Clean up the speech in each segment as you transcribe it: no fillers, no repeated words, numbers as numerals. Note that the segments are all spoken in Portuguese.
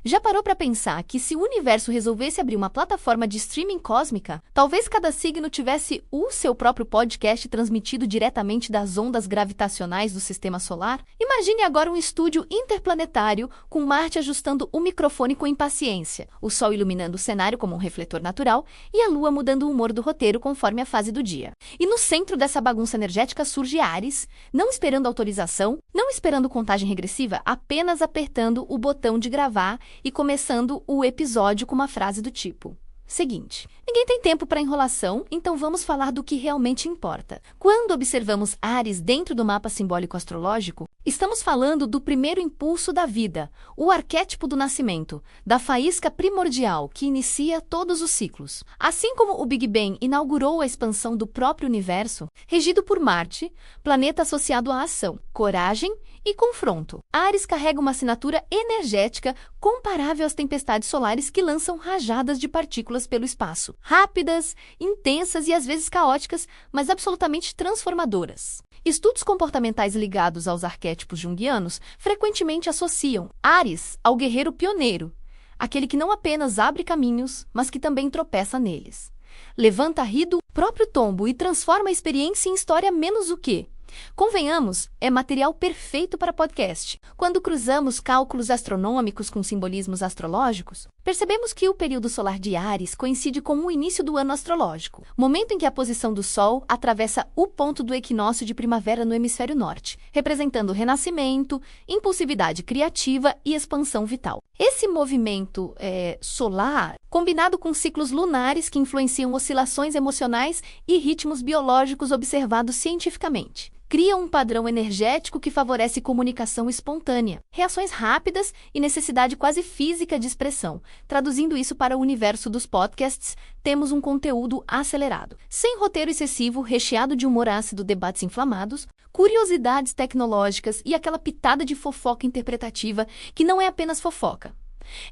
Já parou para pensar que se o universo resolvesse abrir uma plataforma de streaming cósmica, talvez cada signo tivesse o seu próprio podcast transmitido diretamente das ondas gravitacionais do sistema solar? Imagine agora um estúdio interplanetário com Marte ajustando o microfone com impaciência, o Sol iluminando o cenário como um refletor natural e a Lua mudando o humor do roteiro conforme a fase do dia. E no centro dessa bagunça energética surge Áries, não esperando autorização, não esperando contagem regressiva, apenas apertando o botão de gravar e começando o episódio com uma frase do tipo: seguinte, ninguém tem tempo para enrolação, então vamos falar do que realmente importa. Quando observamos Áries dentro do mapa simbólico astrológico, estamos falando do primeiro impulso da vida, o arquétipo do nascimento, da faísca primordial que inicia todos os ciclos. Assim como o Big Bang inaugurou a expansão do próprio universo, regido por Marte, planeta associado à ação, coragem e confronto. Áries carrega uma assinatura energética comparável às tempestades solares que lançam rajadas de partículas pelo espaço, rápidas, intensas e às vezes caóticas, mas absolutamente transformadoras. Estudos comportamentais ligados aos arquétipos junguianos frequentemente associam Áries ao guerreiro pioneiro, aquele que não apenas abre caminhos, mas que também tropeça neles. Levanta a rir do próprio tombo e transforma a experiência em história menos o quê? Convenhamos, é material perfeito para podcast. Quando cruzamos cálculos astronômicos com simbolismos astrológicos, percebemos que o período solar de Áries coincide com o início do ano astrológico, momento em que a posição do Sol atravessa o ponto do equinócio de primavera no hemisfério norte, representando renascimento, impulsividade criativa e expansão vital. Esse movimento solar, combinado com ciclos lunares que influenciam oscilações emocionais e ritmos biológicos observados cientificamente, cria um padrão energético que favorece comunicação espontânea, reações rápidas e necessidade quase física de expressão. Traduzindo isso para o universo dos podcasts, temos um conteúdo acelerado, sem roteiro excessivo, recheado de humor ácido, debates inflamados, curiosidades tecnológicas e aquela pitada de fofoca interpretativa que não é apenas fofoca.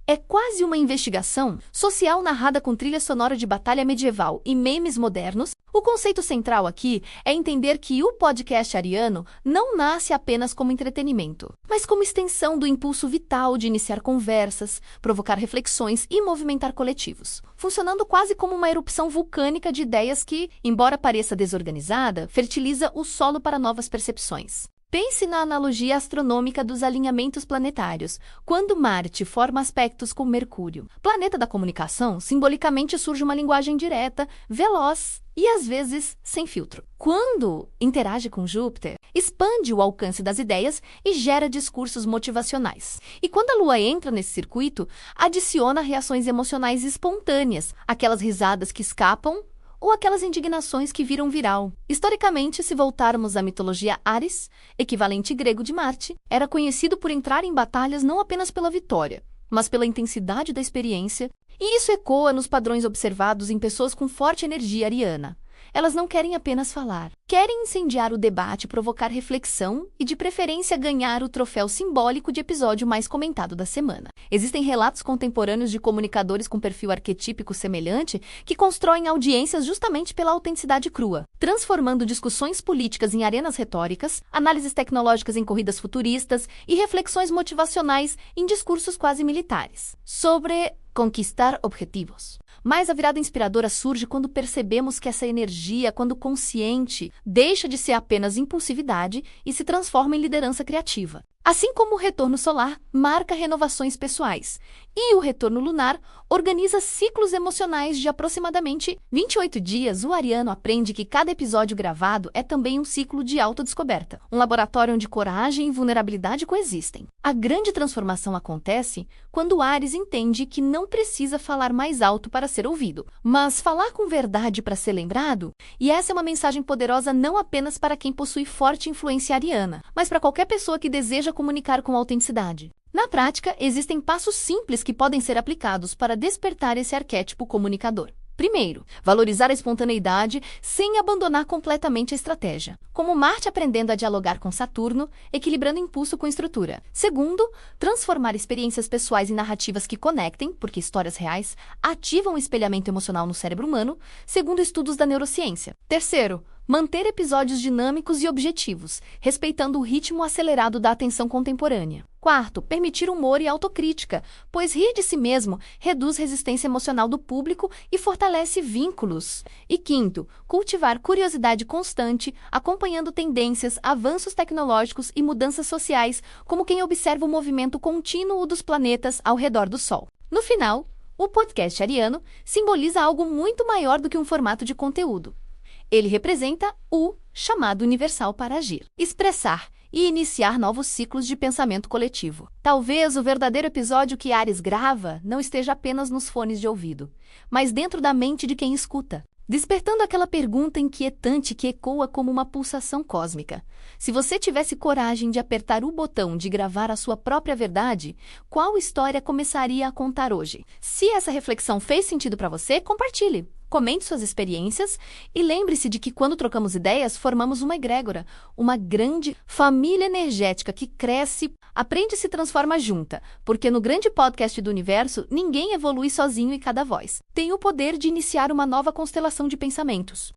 É quase uma investigação social narrada com trilha sonora de batalha medieval e memes modernos. O conceito central aqui é entender que o podcast ariano não nasce apenas como entretenimento, mas como extensão do impulso vital de iniciar conversas, provocar reflexões e movimentar coletivos, funcionando quase como uma erupção vulcânica de ideias que, embora pareça desorganizada, fertiliza o solo para novas percepções. Pense na analogia astronômica dos alinhamentos planetários. Quando Marte forma aspectos com Mercúrio, planeta da comunicação, simbolicamente surge uma linguagem direta, veloz e às vezes sem filtro. Quando interage com Júpiter, expande o alcance das ideias e gera discursos motivacionais. E quando a Lua entra nesse circuito, adiciona reações emocionais espontâneas, aquelas risadas que escapam ou aquelas indignações que viram viral. Historicamente, se voltarmos à mitologia Áries, equivalente grego de Marte, era conhecido por entrar em batalhas não apenas pela vitória, mas pela intensidade da experiência, e isso ecoa nos padrões observados em pessoas com forte energia ariana. Elas não querem apenas falar, querem incendiar o debate, provocar reflexão e, de preferência, ganhar o troféu simbólico de episódio mais comentado da semana. Existem relatos contemporâneos de comunicadores com perfil arquetípico semelhante que constroem audiências justamente pela autenticidade crua, transformando discussões políticas em arenas retóricas, análises tecnológicas em corridas futuristas e reflexões motivacionais em discursos quase militares. Sobre conquistar objetivos. Mas a virada inspiradora surge quando percebemos que essa energia, quando consciente, deixa de ser apenas impulsividade e se transforma em liderança criativa. Assim como o retorno solar marca renovações pessoais e o retorno lunar organiza ciclos emocionais de aproximadamente 28 dias, o ariano aprende que cada episódio gravado é também um ciclo de autodescoberta, um laboratório onde coragem e vulnerabilidade coexistem. A grande transformação acontece quando Áries entende que não precisa falar mais alto para ser ouvido, mas falar com verdade para ser lembrado, e essa é uma mensagem poderosa não apenas para quem possui forte influência ariana, mas para qualquer pessoa que deseja comunicar com autenticidade. Na prática, existem passos simples que podem ser aplicados para despertar esse arquétipo comunicador. Primeiro, valorizar a espontaneidade sem abandonar completamente a estratégia, como Marte aprendendo a dialogar com Saturno, equilibrando impulso com estrutura. Segundo, transformar experiências pessoais em narrativas que conectem, porque histórias reais ativam o espelhamento emocional no cérebro humano, segundo estudos da neurociência. Terceiro, Manter episódios dinâmicos e objetivos, respeitando o ritmo acelerado da atenção contemporânea. Quarto, permitir humor e autocrítica, pois rir de si mesmo reduz resistência emocional do público e fortalece vínculos. E quinto, cultivar curiosidade constante, acompanhando tendências, avanços tecnológicos e mudanças sociais, como quem observa o movimento contínuo dos planetas ao redor do Sol. No final, o podcast ariano simboliza algo muito maior do que um formato de conteúdo. Ele representa o chamado universal para agir, expressar e iniciar novos ciclos de pensamento coletivo. Talvez o verdadeiro episódio que Ares grava não esteja apenas nos fones de ouvido, mas dentro da mente de quem escuta, despertando aquela pergunta inquietante que ecoa como uma pulsação cósmica. Se você tivesse coragem de apertar o botão de gravar a sua própria verdade, qual história começaria a contar hoje? Se essa reflexão fez sentido para você, compartilhe. Comente suas experiências e lembre-se de que quando trocamos ideias, formamos uma egrégora, uma grande família energética que cresce, aprende e se transforma junta, porque no grande podcast do universo, ninguém evolui sozinho e cada voz tem o poder de iniciar uma nova constelação de pensamentos.